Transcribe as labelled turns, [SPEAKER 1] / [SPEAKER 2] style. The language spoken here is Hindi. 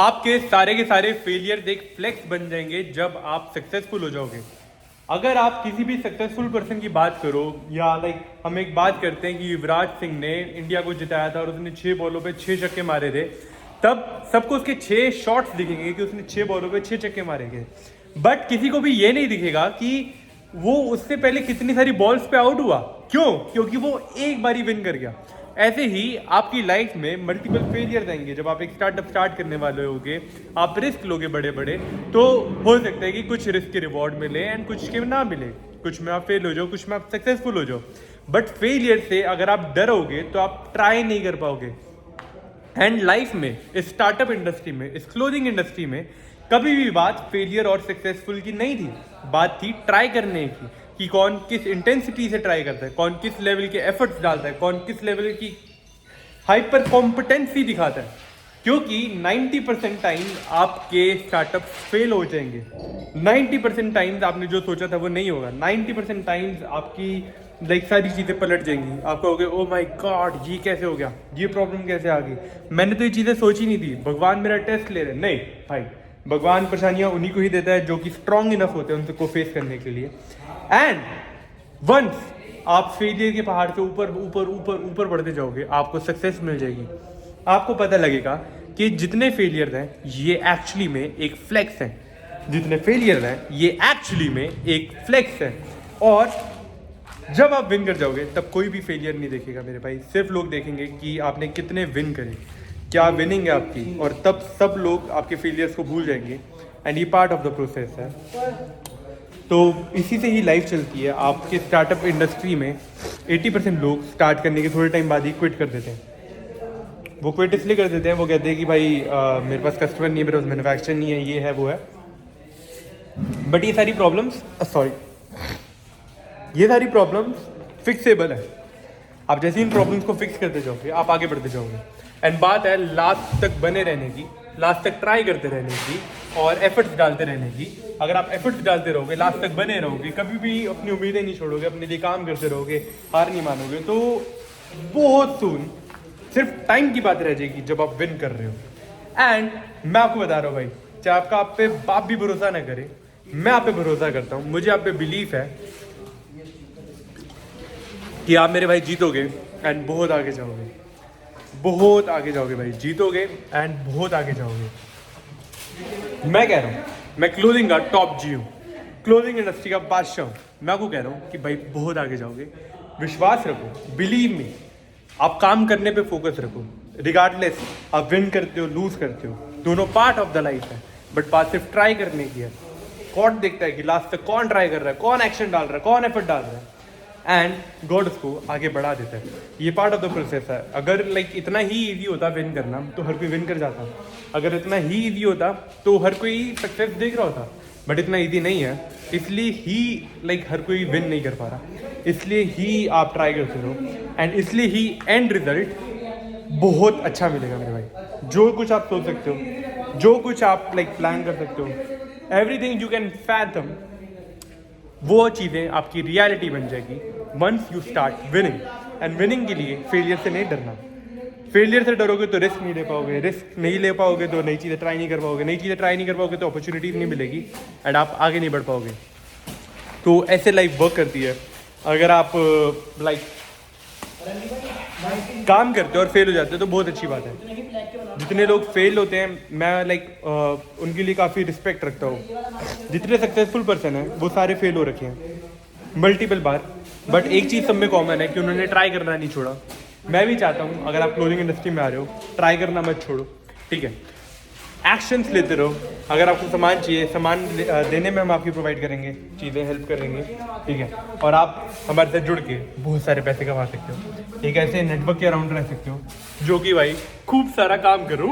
[SPEAKER 1] आपके सारे के सारे फेलियर एक फ्लेक्स बन जाएंगे जब आप सक्सेसफुल हो जाओगे। अगर आप किसी भी सक्सेसफुल पर्सन की बात करो, या हम एक बात करते हैं कि युवराज सिंह ने इंडिया को जिताया था और उसने 6 बॉलों पे 6 छक्के मारे थे, तब सबको उसके 6 शॉट्स दिखेंगे कि उसने 6 बॉलों पे 6 छक्के मारे गए। बट किसी को भी ये नहीं दिखेगा कि वो उससे पहले कितनी सारी बॉल्स पे आउट हुआ। क्यों? क्योंकि वो एक बारी विन कर गया। ऐसे ही आपकी लाइफ में मल्टीपल फेलियर आएंगे। जब आप एक स्टार्टअप स्टार्ट करने वाले होगे, आप रिस्क लोगे बड़े बड़े, तो हो सकता है कि कुछ रिस्क के रिवॉर्ड मिले एंड कुछ के ना मिले। कुछ में आप फेल हो जाओ, कुछ में आप सक्सेसफुल हो जाओ। बट फेलियर से अगर आप डरोगे तो आप ट्राई नहीं कर पाओगे। एंड लाइफ में, इस स्टार्टअप इंडस्ट्री में, इस क्लोथिंग इंडस्ट्री में कभी भी बात फेलियर और सक्सेसफुल की नहीं थी। बात थी ट्राई करने की, कि कौन किस इंटेंसिटी से ट्राई करता है, कौन किस लेवल के एफर्ट्स डालता है, कौन किस लेवल की हाइपर कॉम्पिटेंसी दिखाता है। क्योंकि 90% टाइम आपके स्टार्टअप फेल हो जाएंगे। 90% टाइम्स आपने जो सोचा था वो नहीं होगा। 90% टाइम्स आपकी सारी चीज़ें पलट जाएंगी। आप कहोगे ओ माय गॉड, ये कैसे हो गया, ये प्रॉब्लम कैसे आ गई, मैंने तो ये चीज़ें सोची नहीं थी, भगवान मेरा टेस्ट ले रहे। नहीं भाई, भगवान परेशानियां उन्हीं को ही देता है जो कि स्ट्रांग इनफ होते हैं उनको फेस करने के लिए। एंड वंस आप फेलियर के पहाड़ से ऊपर ऊपर ऊपर ऊपर बढ़ते जाओगे, आपको सक्सेस मिल जाएगी। आपको पता लगेगा कि जितने फेलियर हैं ये एक्चुअली में एक फ्लेक्स है। जितने फेलियर हैं ये एक्चुअली में एक फ्लेक्स है। और जब आप विन कर जाओगे तब कोई भी फेलियर नहीं देखेगा मेरे भाई। सिर्फ लोग देखेंगे कि आपने कितने विन करे, क्या विनिंग है आपकी, और तब सब लोग आपके फेलियर्स को भूल जाएंगे। एंड ये पार्ट ऑफ द प्रोसेस है। तो इसी से ही लाइफ चलती है। आपके स्टार्टअप इंडस्ट्री में 80% लोग स्टार्ट करने के थोड़े टाइम बाद ही क्विट कर देते हैं। वो क्विट इसलिए कर देते हैं, वो कहते हैं कि भाई मेरे पास कस्टमर नहीं है, मेरे पास मैन्युफैक्चर नहीं है, ये है वो है। बट ये सारी प्रॉब्लम्स ये सारी प्रॉब्लम्स फिक्सेबल है। आप जैसे इन प्रॉब्लम्स को फिक्स करते जाओगे, आप आगे बढ़ते जाओगे। एंड बात है लास्ट तक बने रहने की, लास्ट तक ट्राई करते रहने की और एफर्ट्स डालते रहने की। अगर आप एफर्ट्स डालते रहोगे, लास्ट तक बने रहोगे, कभी भी अपनी उम्मीदें नहीं छोड़ोगे, अपने लिए काम करते रहोगे, हार नहीं मानोगे, तो बहुत सून सिर्फ टाइम की बात रह जाएगी जब आप विन कर रहे हो। एंड मैं आपको बता रहा हूँ भाई, चाहे आपका आप पे बाप भी भरोसा ना करे, मैं आप पे भरोसा करता हूँ। मुझे आप पे बिलीफ है कि आप मेरे भाई जीतोगे एंड बहुत आगे जाओगे। बहुत आगे जाओगे भाई, जीतोगे एंड बहुत आगे जाओगे। मैं कह रहा हूँ, मैं क्लोथिंग का टॉप जी हूँ, क्लोथिंग इंडस्ट्री का बादशाह हूँ। मैं आपको कह रहा हूँ कि भाई बहुत आगे जाओगे। विश्वास रखो, बिलीव मी। आप काम करने पे फोकस रखो। रिगार्डलेस आप विन करते हो, लूज करते हो, दोनों पार्ट ऑफ द लाइफ है। बट बात सिर्फ ट्राई करने की है। कौन देखता है कि लास्ट तक कौन ट्राई कर रहा है, कौन एक्शन डाल रहा है, कौन एफर्ट डाल रहा है, एंड गॉड उसको आगे बढ़ा देता है। ये पार्ट ऑफ द प्रोसेस है। अगर इतना ही ईजी होता विन करना तो हर कोई विन कर जाता। अगर इतना ही ईजी होता तो हर कोई सक्सेस देख रहा होता। बट इतना ईजी नहीं है, इसलिए ही हर कोई विन नहीं कर पा रहा। इसलिए ही आप ट्राई करते रहो एंड इसलिए ही एंड रिजल्ट बहुत अच्छा मिलेगा मेरे भाई। जो कुछ आप सोच सकते हो, जो कुछ आप प्लान कर सकते हो, एवरीथिंग यू कैन फैथम, वो चीज़ें आपकी रियलिटी बन जाएगी once you start winning. And winning के लिए फेलियर से नहीं डरना। फेलियर से डरोगे तो रिस्क नहीं ले पाओगे, रिस्क नहीं ले पाओगे तो नई चीज़ें ट्राई नहीं कर पाओगे, नई चीज़ें ट्राई नहीं कर पाओगे तो अपॉर्चुनिटीज नहीं मिलेगी एंड आप आगे नहीं बढ़ पाओगे। तो ऐसे लाइफ वर्क करती है। अगर आप काम करते हो और फेल हो जाते हो तो बहुत अच्छी बात है। जितने लोग फेल होते हैं, मैं उनके लिए काफ़ी रिस्पेक्ट रखता हूँ। जितने सक्सेसफुल पर्सन हैं वो सारे फेल हो रखे हैं मल्टीपल बार। बट एक चीज़ सब में कॉमन है कि उन्होंने ट्राई करना नहीं छोड़ा। मैं भी चाहता हूँ अगर आप क्लोथिंग इंडस्ट्री में आ रहे हो, ट्राई करना मत छोड़ो, ठीक है। एक्शंस लेते रहो। अगर आपको सामान चाहिए, सामान देने में हम आपकी प्रोवाइड करेंगे, चीज़ें हेल्प करेंगे, ठीक है। और आप हमारे साथ जुड़ के बहुत सारे पैसे कमा सकते हो। एक ऐसे नेटवर्क के अराउंड रह सकते हो जो कि भाई खूब सारा काम करो।